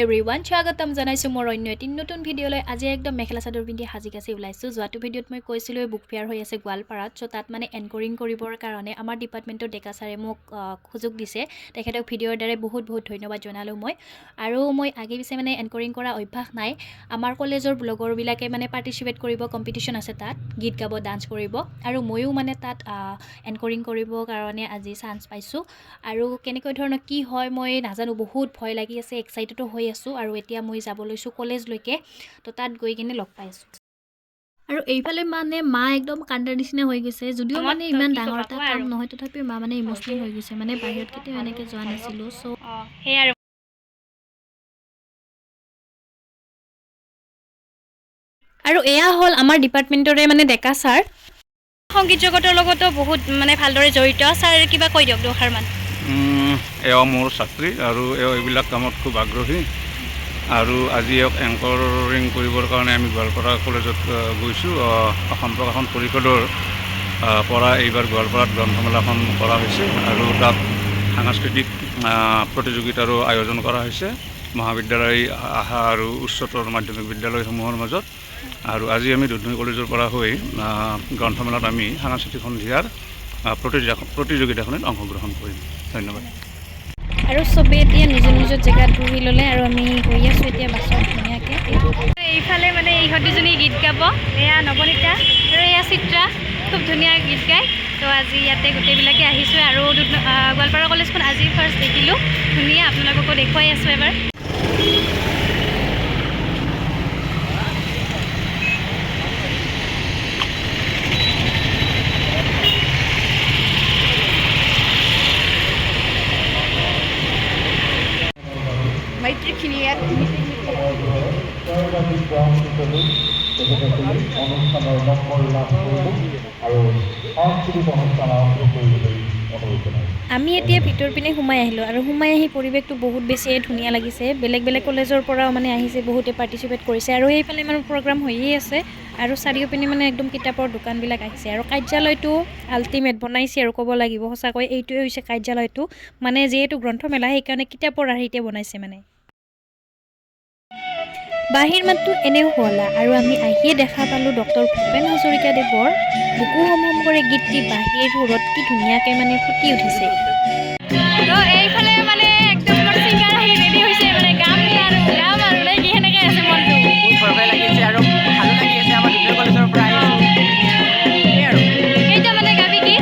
everyone স্বাগতম জনাইছো মোৰ অন্য এটি নতুন ভিডিঅ'লৈ আজি একদম মেখেলা চাদৰ পিন্ধি হাজি কাছি ওলাইছো যোৱাটো ভিডিঅ'ত মই কৈছিলো বুক ফেয়াৰ হৈ আছে গোৱালপাৰাত সো তাত মানে এনকৰিং কৰিবৰ কাৰণে আমাৰ ডিপাৰ্টমেন্টৰ ডেকা ছাৰে মোক সুযোগ দিছে তেখেতক ভিডিঅ'ৰ দ্বাৰা বহুত ধন্যবাদ জনালো মই আৰু মই আগে পিছে মানে এনকৰিং কৰা অভ্যাস নাই আমাৰ কলেজৰ ব্লগাৰ বিলাকে মানে পাৰ্টিসিপেট কৰিব কম্পিটিশন আছে তাত গীত গাব ডান্স কৰিব আৰু ময়ো মানে তাত এনকৰিং কৰিব কাৰণে আজি চান্স পাইছো আৰু কেনেকৈ ধৰণৰ কি হয় মই নাজানো বহুত ভয় লাগি আছে এক্সাইটেড হৈ আছো আৰু এতিয়া মই যাব লৈছো কলেজ লৈকে তো তাত গৈ কিনে লগ পাইছো আৰু এইফালে মানে মা একদম কাণ্ডাৰ নিচিনা হৈ গৈছে যদিও মানে ইমান ডাঙৰ এটা কাম নহয় তথাপি মা মানে ইমোশনাল হৈ গৈছে মানে বাহিৰত কেতিয়া এনেকৈ যোৱা নাছিলো সো হে আৰু এয়া হল আমাৰ ডিপাৰ্টমেন্টৰে মানে ডেকা ছাৰ সংগীত জগতৰ লগতো বহুত মানে ভালদৰে জড়িত ছাৰ কিবা কৈ দিয়ক দুখাৰমান এও মোৰ ছাত্ৰী আৰু এও এইবিলাক কামত খুব আগ্ৰহী আৰু আজি এংকৰিং কৰিবৰ কাৰণে আমি গোৱালপাৰা কলেজত গৈছোঁ অসম প্ৰকাশন পৰিষদৰ পৰা এইবাৰ গোৱালপাৰাত গ্ৰন্থমেলাখন কৰা হৈছে আৰু তাত সাংস্কৃতিক প্ৰতিযোগিতাৰো আয়োজন কৰা হৈছে মহাবিদ্যালয় আৰু উচ্চতৰ মাধ্যমিক বিদ্যালয়সমূহৰ মাজত আৰু আজি আমি দুধনৈ কলেজৰ পৰা হৈ গ্ৰন্থমেলাত আমি সাংস্কৃতিক সন্ধিয়াৰ প্ৰতিযোগিতাখনত অংশগ্ৰহণ কৰিম ধন্যবাদ আৰু সবে এতিয়া নিজৰ জেগাত বহি ল'লে আৰু আমি গৈ আছোঁ এতিয়া বাছত ধুনীয়াকৈ এইফালে মানে ইহঁত দুজনী গীত গাব এয়া নৱনীতা আৰু এয়া চিত্ৰা খুব ধুনীয়া গীত গায় তো আজি ইয়াতে গোটেইবিলাকে আহিছোঁ আৰু গোৱালপাৰা কলেজখন আজি ফাৰ্ষ্ট দেখিলোঁ ধুনীয়া আপোনালোককো দেখুৱাই আছোঁ এবাৰ আমি এতিয়া ভিতৰ পিনে সোমাই আহিলোঁ আৰু সোমাই আহি পৰিৱেশটো বহুত বেছিয়ে ধুনীয়া লাগিছে বেলেগ কলেজৰ পৰাও মানে আহিছে বহুতে পাৰ্টিচিপেট কৰিছে আৰু সেইফালে মানে প্ৰগ্ৰাম হৈয়ে আছে আৰু চাৰিওপিনে মানে একদম কিতাপৰ দোকানবিলাক আহিছে আৰু কাৰ্যালয়টো আল্টিমেট বনাইছে আৰু ক'ব লাগিব সঁচাকৈ এইটোৱে হৈছে কাৰ্যালয়টো মানে যিহেতু গ্ৰন্থমেলা সেইকাৰণে কিতাপৰ আৰ্হিতে বনাইছে মানে বাহিৰ মাতটো এনেও শুৱলা আৰু আমি আহিয়ে দেখা পালোঁ ডক্টৰ ভূপেন হাজৰিকাদেৱৰ বুকু হম হম কৰে গীতটি বাহিৰ সুৰত কি ধুনীয়াকৈ মানে ফুটি উঠিছে তো এইফালে মানে একদম চিংগাৰ আহি ৰেডি হৈছে মানে গাম আৰু নে কি সেনেকৈ আছে মনটো বহুত ভয় লাগিছে আৰু ভালো লাগি আছে আমাৰ দুধনৈ কলেজৰ পৰা আহিছোঁ আৰু কেইটা মানে গাবি কি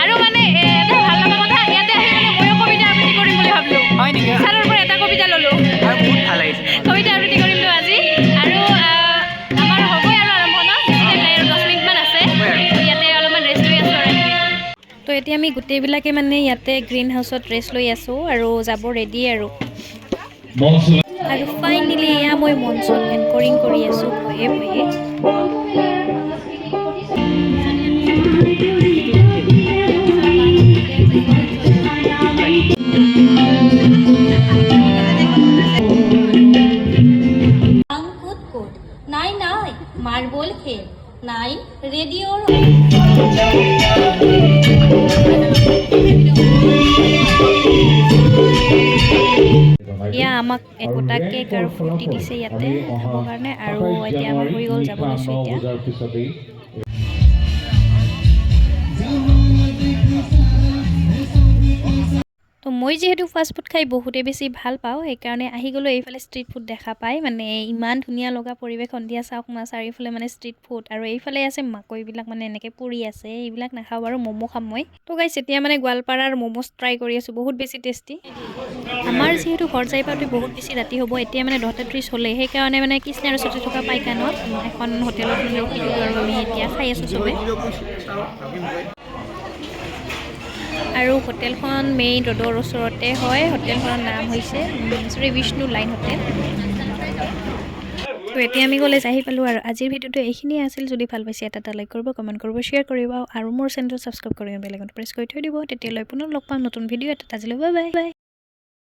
আৰু মানে এটা ভাল লগা কথা ইয়াতে আহি মানে ময়ো কবিতা আবৃত্তি কৰিম বুলি ভাবিলোঁ হয় নেকি ছাৰৰ পৰা এটা কবিতা ল'লোঁ আৰু বহুত ভাল লাগিছে কবিতা আবৃত্তি কৰিলোঁ আজি আৰু আমাৰ হ'বই আৰু আৰম্ভ ন আৰু 10 মিনিটমান আছে ইয়াতে অলপমান ৰেষ্ট লৈ আছোঁ আৰু তো এতিয়া আমি গোটেইবিলাকে মানে ইয়াতে গ্ৰীণ হাউচত ৰেষ্ট লৈ আছোঁ আৰু যাব ৰেডি আৰু ফাইনেলি এয়া মই মঞ্চত এনকৰিং কৰি আছোঁ ভয়ে নাই মাৰ্বল খেল নাই ৰেডিওৰ এয়া আমাক একোটা কেক আৰু ফ্ৰুটি দিছে ইয়াতে খাবৰ কাৰণে আৰু এতিয়া আমাৰ হৈ গ'ল যাব লৈছোঁ এতিয়া তো মই যিহেতু ফাষ্ট ফুড খাই বহুতে বেছি ভাল পাওঁ সেইকাৰণে আহি গ'লোঁ এইফালে ষ্ট্ৰীট ফুড দেখা পাই মানে ইমান ধুনীয়া লগা পৰিৱেশ সন্ধিয়া চাওক না চাৰিওফালে মানে ষ্ট্ৰীট ফুড আৰু এইফালে আছে মাকৈবিলাক মানে এনেকৈ পৰি আছে এইবিলাক নাখাওঁ বাৰু ম'ম' খাম মই তো গাইছ এতিয়া মানে গোৱালপাৰাৰ ম'ম'জ ট্ৰাই কৰি আছোঁ বহুত বেছি টেষ্টি আমাৰ যিহেতু ঘৰ যাই পাওঁতে বহুত বেছি ৰাতি হ'ব এতিয়া মানে 10:30 হ'লে সেইকাৰণে মানে কৃষ্ণা আৰু চুটি থকা পাইকানত এখন হোটেলত ৰখিলোঁ আৰু আমি এতিয়া খাই আছোঁ চবে আৰু হোটেলখন মেইন ৰোডৰ ওচৰতে হয় হোটেলখনৰ নাম হৈছে শ্ৰী বিষ্ণু লাইন হোটেল তো এতিয়া আমি কলেজ আহি পালোঁ আৰু আজিৰ ভিডিঅ'টো এইখিনিয়ে আছিল যদি ভাল পাইছে এটা লাইক কৰিব কমেণ্ট কৰিব শ্বেয়াৰ কৰিব আৰু মোৰ চেনেলটো ছাবস্ক্ৰাইব কৰি বেল আইকনটো প্ৰেছ কৰি থৈ দিব তেতিয়ালৈ পুনৰ লগ পাম নতুন ভিডিঅ' এটাত আজিলৈ বাই বাই